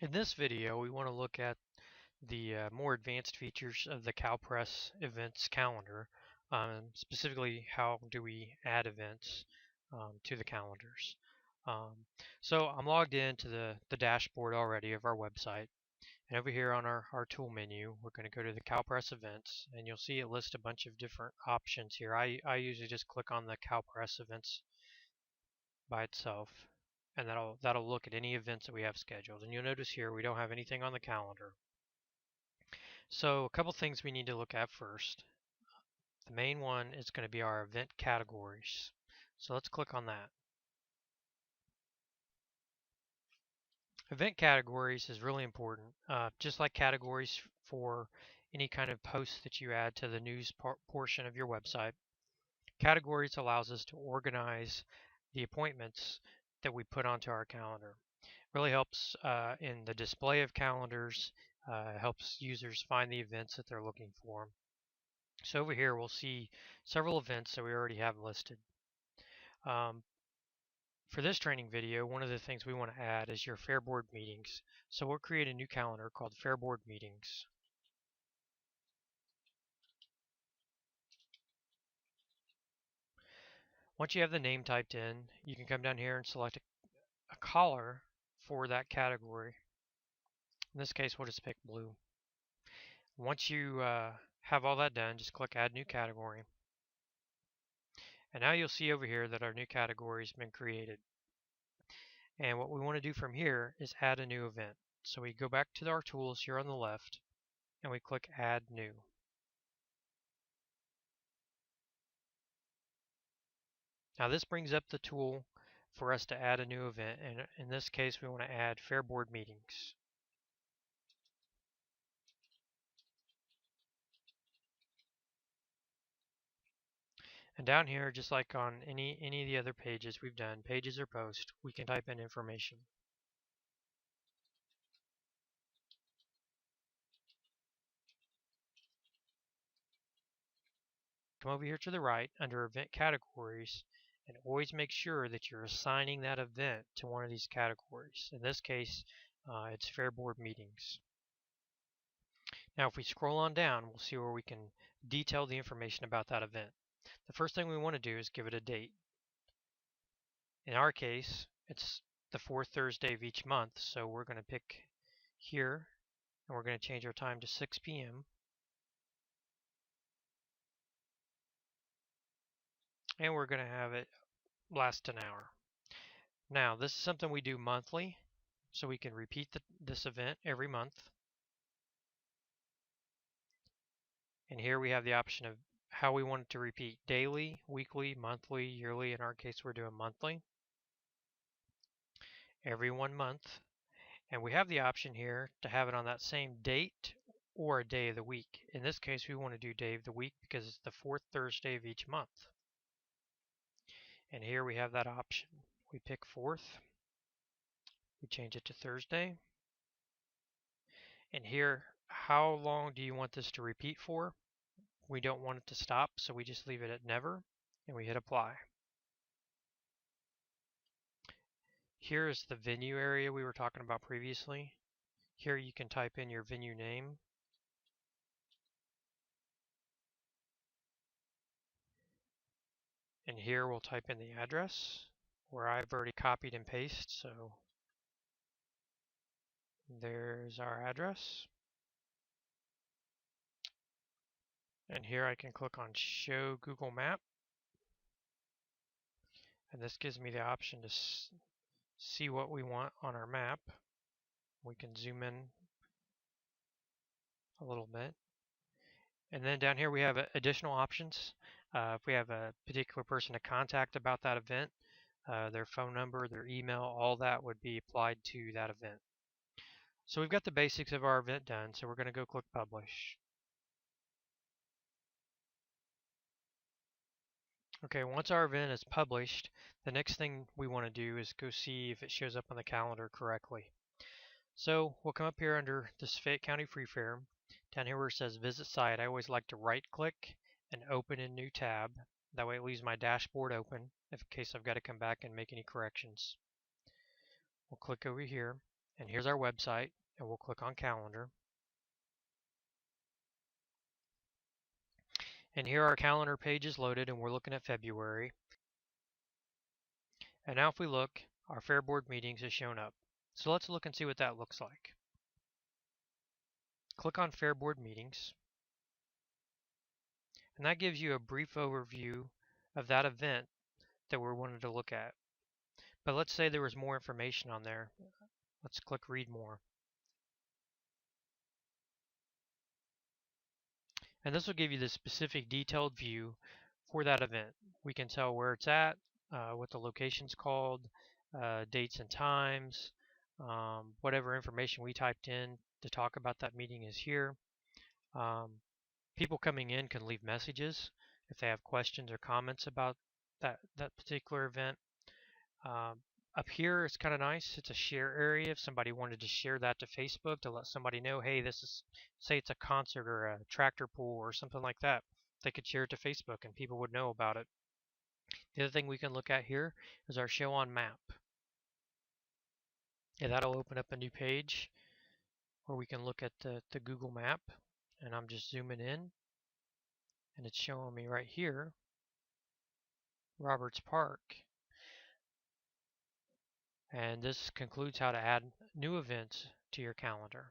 In this video, we want to look at the more advanced features of the CalPress Events Calendar. Specifically, how do we add events to the calendars? Um, so I'm logged into the dashboard already of our website. And over here on our tool menu, we're going to go to the CalPress Events, and you'll see it lists a bunch of different options here. I usually just click on the CalPress Events by itself, and that'll look at any events that we have scheduled. And you'll notice here we don't have anything on the calendar. So a couple things we need to look at first. The main one is going to be our event categories. So let's click on that. Event categories is really important. Just like categories for any kind of posts that you add to the news portion of your website, categories allows us to organize the appointments that we put onto our calendar. Really helps in the display of calendars, helps users find the events that they're looking for. So over here we'll see several events that we already have listed. Um, for this training video, one of the things we want to add is your Fair Board meetings. So we'll create a new calendar called Fair Board Meetings. Once you have the name typed in, you can come down here and select a color for that category. In this case, we'll just pick blue. Once you have all that done, just click Add New Category. And now you'll see over here that our new category has been created. And what we want to do from here is add a new event. So we go back to our tools here on the left and we click Add New. Now this brings up the tool for us to add a new event, and in this case we want to add Fair Board Meetings. And down here, just like on any of the other pages we've done, pages or posts, we can type in information. Come over here to the right under Event Categories, and always make sure that you're assigning that event to one of these categories. In this case, it's Fair Board Meetings. Now if we scroll on down, we'll see where we can detail the information about that event. The first thing we want to do is give it a date. In our case, it's the fourth Thursday of each month, so we're going to pick here, and we're going to change our time to 6 p.m. and we're going to have it last an hour. Now, this is something we do monthly, so we can repeat this event every month. And here we have the option of how we want it to repeat: daily, weekly, monthly, yearly. In our case, we're doing monthly, every 1 month. And we have the option here to have it on that same date or a day of the week. In this case, we want to do day of the week because it's the fourth Thursday of each month. And here we have that option. We pick fourth, we change it to Thursday. And here, how long do you want this to repeat for? We don't want it to stop, so we just leave it at never, and we hit apply. Here is the venue area we were talking about previously. Here you can type in your venue name. And here we'll type in the address where I've already copied and pasted, so there's our address. And here I can click on Show Google Map. And this gives me the option to see what we want on our map. We can zoom in a little bit. And then down here we have additional options. If we have a particular person to contact about that event, their phone number, their email, all that would be applied to that event. So we've got the basics of our event done, so we're going to go click Publish. Okay, once our event is published, the next thing we want to do is go see if it shows up on the calendar correctly. So we'll come up here under this Fayette County Free Fair. Down here where it says Visit Site, I always like to right click and open a new tab. That way it leaves my dashboard open in case I've got to come back and make any corrections. We'll click over here, And here's our website, and we'll click on Calendar. And here our calendar page is loaded, and we're looking at February. And now if we look, our Fair Board meetings has shown up. So let's look and see what that looks like. Click on Fair Board meetings, and that gives you a brief overview of that event that we're wanting to look at. But let's say there was more information on there. Let's click Read More. And this will give you the specific detailed view for that event. We can tell where it's at, what the location's called, dates and times, whatever information we typed in to talk about that meeting is here. People coming in can leave messages if they have questions or comments about that particular event. Up here, it's kind of nice. It's a share area. If somebody wanted to share that to Facebook to let somebody know, hey, this is, say it's a concert or a tractor pull or something like that, they could share it to Facebook and people would know about it. The other thing we can look at here is our show on map. Yeah, that'll open up a new page where we can look at the Google map, and I'm just zooming in and it's showing me right here Roberts Park. And this concludes how to add new events to your calendar.